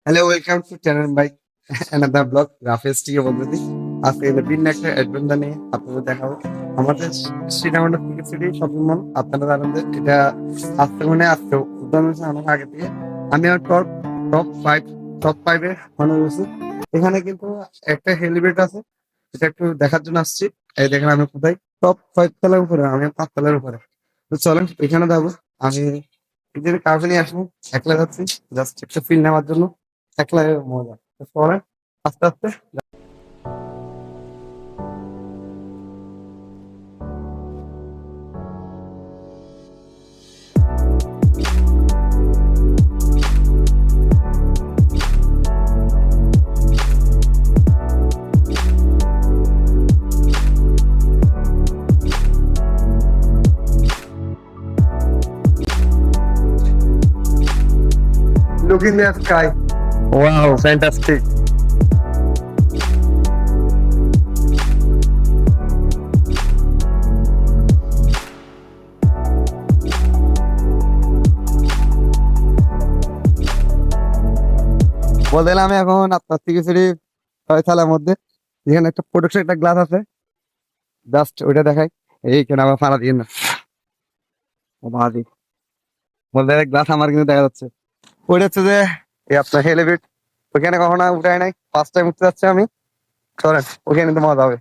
Hello, welcome to channel by another blog রাফেজ টিকে বলতেছি। আজকে এটা ভিন্ন একটা অ্যাডভেঞ্চার নিয়ে আপনাদের দেখাবো। আমাদের শ্রীরামন্ডল থেকে সিটি শপিং মল, আপনারা জানেন যে এটা আসতে মানে আসতে উদ্যান হয়েছে অনেক আগে থেকে। আমি আমার টপ ফাইভে মনে হয়েছে। এখানে কিন্তু একটা হেলিপ্যাড আছে, এটা একটু দেখার জন্য আসছি। এই দেখেন আমি কোথায়, টপ 5 তলার উপরে, আমি 5 তলার উপরে। তো চলেন এখানে যাবো। আমি নিজের কাউকে নিয়ে আসবো, একলা যাচ্ছি জাস্ট একটা ফিল নেওয়ার জন্য। একলা মজা। তো চলেন আস্তে আস্তে। Look in the sky. Wow, fantastic. বলতে গেলে আমি এখন আপনার থেকে ফিরি 6 তলার মধ্যে। এখানে একটা প্রোটেকশন একটা গ্লাস আছে, জাস্ট ওইটা দেখাই। এইখানে আবার ফাড়া দিয়ে না, ও বাদি বলতে গেলে গ্লাস আমার কিন্তু দেখা যাচ্ছে। ওইটা হচ্ছে যে এই আপনার হেলিপ্যাড, ওইখানে কখনো উঠায় নাই, ফার্স্ট টাইম উঠতে যাচ্ছি আমি। চলেন ওখানে কিন্তু মজা হবে।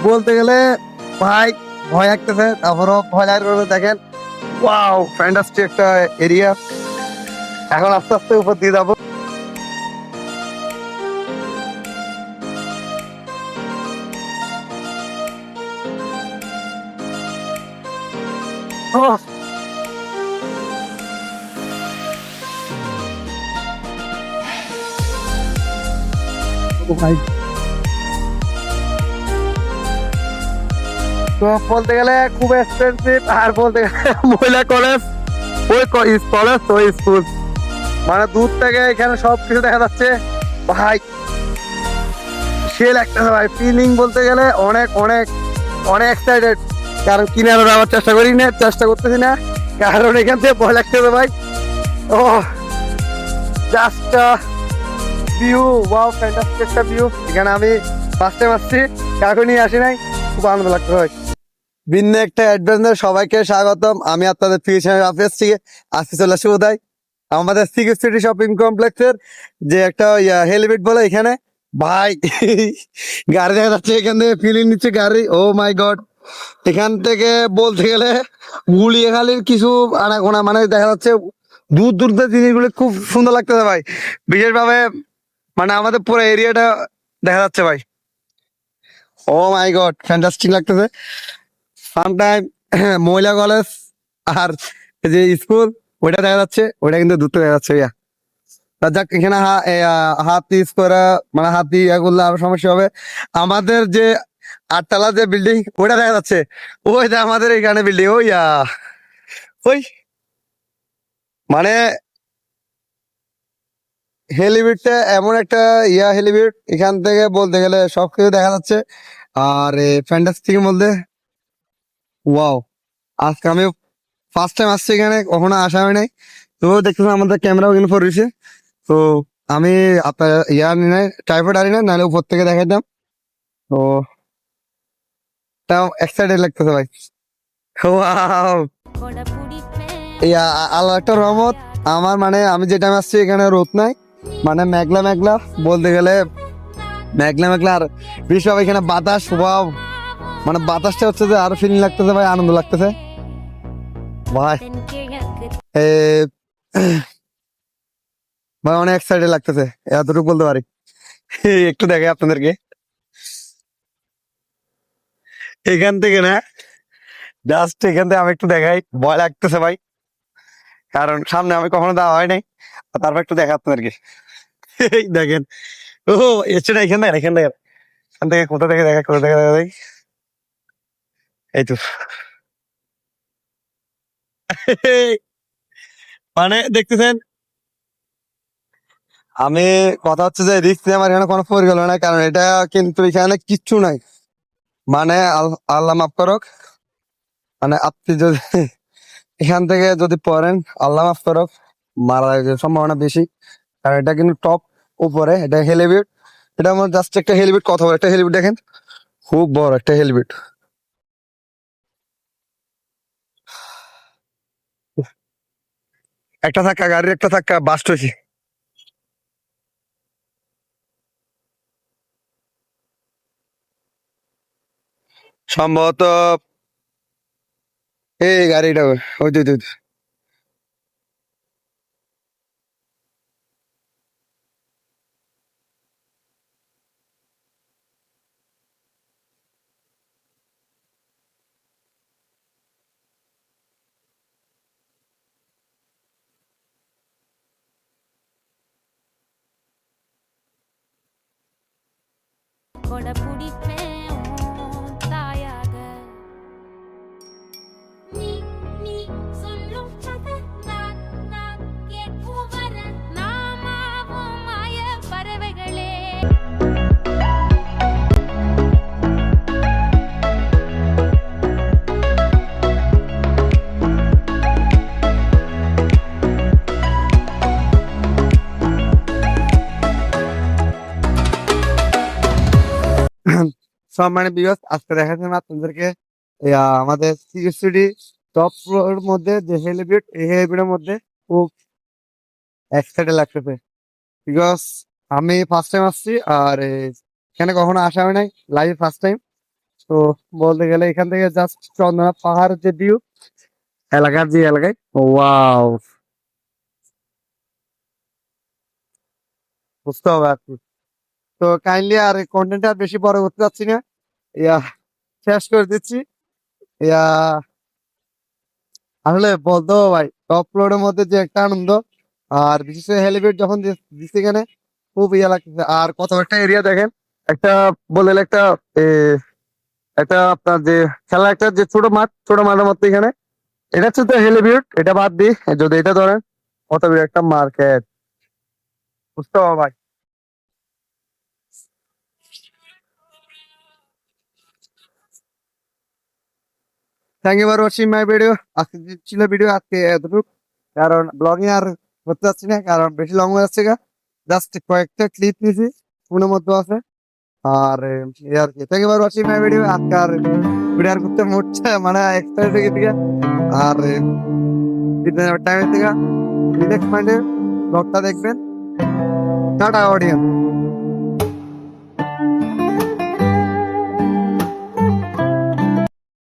বলতে গেলে ভাই ভয় লাগতেছে, তারপরও ভয় লাগার করে দেখেন। ওয়াও, ফ্যান্টাস্টিক একটা এরিয়া। এখন আস্তে আস্তে উপর দিয়ে যাবো। ওহ, ভাই তো বলতে গেলে খুব এক্সপেন্সিভ, আর বলতে গেলে মহিলা কলেজ, ওই কলেজ ওই স্কুল, মানে দূর থেকে এখানে সবকিছু দেখা যাচ্ছে। ভাই সে লাগতেছে ভাই, ফিলিং বলতে গেলে অনেক অনেক অনেক এক্সাইটেড। কারণ কিনারে যাওয়ার চেষ্টা করি না, চেষ্টা করতেছি না, কারণ এখান থেকে ভয় লাগতেছে ভাই। ও জাস্ট ভিউ, ওয়াও ফ্যান্টাস্টিক একটা ভিউ। এখানে আমি ফার্স্ট টাইম আসছি, কাউকে নিয়ে আসি নাই, খুব আনন্দ লাগতে হয়। ভিন্ন একটা অ্যাডভেঞ্চার, সবাইকে স্বাগতম। আমি আপনাদের ফিউচার অফিস থেকে আসতে চলে আসি উদয়, আমাদের সিটি শপিং কমপ্লেক্সের যে একটা হেলিপ্যাড বলে এখানে। ভাই গাড়ি দেখা যাচ্ছে, এখান থেকে ফিলিং নিচ্ছে গাড়ি। ও মাই গড, এখান থেকে বলতে গেলে গুলিয়াখালীর কিছু আনাগোনা মানে দেখা যাচ্ছে, দূর দূর থেকে জিনিসগুলো খুব সুন্দর লাগতেছে ভাই। বিশেষভাবে মানে আমাদের পুরো এরিয়াটা দেখা যাচ্ছে ভাই। ও মাই গড, ফ্যান্টাস্টিক লাগতেছে। সামটাইম মহিলা কলেজ আর এই যে স্কুল, ওইটা দেখা যাচ্ছে, ওইটা কিন্তু দূর থেকে দেখা যাচ্ছে ইয়া। তা যাক, এখানে হাত ইউজ করা মানে হাত দিয়ে ইয়া করলে আরো সমস্যা হবে। আমাদের যে 8 তলা যে বিল্ডিং, ওইটা দেখা যাচ্ছে। ওই যে আমাদের এখানে বিল্ডিং, ওই ওই মানে হেলিপ্যাডটা এমন একটা হেলিপ্যাড, এখান থেকে বলতে গেলে সবকিছু দেখা যাচ্ছে। আর ফ্যান্টাস্টিক বলতে ওয়াও, আজকে আমি ফার্স্ট টাইম আসছি এখানে, কখনো আসা হয় নাই। তো দেখতেছেন আমাদের ক্যামেরাও কিন্তু ফোর রয়েছে। তো আমি আপনার আনি নাই, ট্রাইপড আনি না, নাহলে উপর থেকে দেখাইতাম। তো তাও এক্সাইটেড লাগতেছে ভাই। ওয়াও, এই আল্লাহ একটা রহমত। আমার মানে আমি যে টাইম আসছি এখানে রোদ নাই, মানে মেঘলা মেঘলা বলতে গেলে, মেঘলা মেঘলা। আর বিশেষ এখানে বাতাস, ওয়াও, মানে বাতাসটা হচ্ছে যে আরো ফিলিং লাগতেছে ভাই, আনন্দ লাগতেছে ভাই। এ, ভাই অনেক এক্সাইটেড লাগতেছে, এতটুকু বলতে পারি। একটু দেখে আপনাদেরকে এখান থেকে না, জাস্ট এখান থেকে আমি একটু দেখাই, ভয় লাগতেছে ভাই। কারণ সামনে আমি কখনো দেওয়া হয় নাই, তারপর একটু দেখাচ্ছেন আর কি। এই দেখেন, ও এসছে না, এখান থেকে এখান থেকে কোথা থেকে দেখা, কোথা থেকে দেখা যায়, এই তো। মানে দেখতেছেন, আমি কথা হচ্ছে যে রিস্ক আমার এখানে কোনো পরিকল্পনা নাই, কারণ এটা কিন্তু এখানে কিচ্ছু নাই। মানে আল্লাহ মাফ করক, মানে আপনি যদি এখান থেকে যদি পড়েন, আল্লাহ মাফ করক, মারা যাওয়ার সম্ভাবনা বেশি। কারণ এটা কিন্তু টপ উপরে, এটা হেলিবিট। এটা আমার জাস্ট একটা হেলিবিট, কত বড় একটা হেলিবিট দেখেন, খুব বড় একটা হেলিবিট। একটা ধাক্কা, গাড়ির একটা ধাক্কা বাস্ট হয়েছে সম্ভবত। এই গাড়িটা ওই তো, ওই তো। கொடை பிடிப்பேன் உன் தாயாக. நீ நீ சொல்லும் கதை நான் கேட்கும் வர நாமாவும் மாய பறவைகளே. সম্মানিত ভিউয়ার্স, আজকে দেখাচ্ছি আমি আপনাদেরকে আমাদের সিটি টপ ফ্লোর মধ্যে যে হেলিপ্যাড, এই হেলিপ্যাডের মধ্যে খুব এক্সাইটেড লাগতেছে। বিকজ আমি ফার্স্ট টাইম আসছি, আর এখানে কখনো আসা হয় নাই, লাইভ ফার্স্ট টাইম। তো বলতে গেলে এখান থেকে জাস্ট চন্দনা পাহাড়ের যে ভিউ, এলাকার যে এলাকায়, ওয়াও, বুঝতে হবে আর কি। তো কাইন্ডলি আর কন্টেন্ট আর বেশি বড় করতে চাচ্ছি না, ইয়া শেষ করে দিচ্ছি। ইয়া আসলে বলতে হবে ভাই, টপ ফ্লোরের মধ্যে যে একটা আনন্দ, আর বিশেষ করে হেলিপ্যাড যখন দিচ্ছে এখানে, খুব ইয়া লাগতেছে। আর কত একটা এরিয়া দেখেন, একটা বললে একটা এ, একটা আপনার যে খেলা, একটা যে ছোট মাঠের মধ্যে এখানে, এটা হচ্ছে তো হেলিপ্যাড, এটা বাদ দিই যদি এটা ধরেন, কত বড় একটা মার্কেট, বুঝতে হবে ভাই। Thank you for watching my video. আজকে যে ছিল ভিডিও আজকে এতটুকু, কারণ ব্লগিং আর করতে যাচ্ছি না, কারণ বেশি লং হয়ে যাচ্ছে গা। জাস্ট কয়েকটা ক্লিপ নিয়েছি, ফোনের মধ্যে আছে। আর এই আর কি, thank you for watching my video. আজকে আর ভিডিও আর করতে মুডছে মানে এক্সপায়ার থেকে দিকে, আর টাইমের থেকে রিল্যাক্স মাইন্ডে ব্লগটা দেখবেন। Tata audience.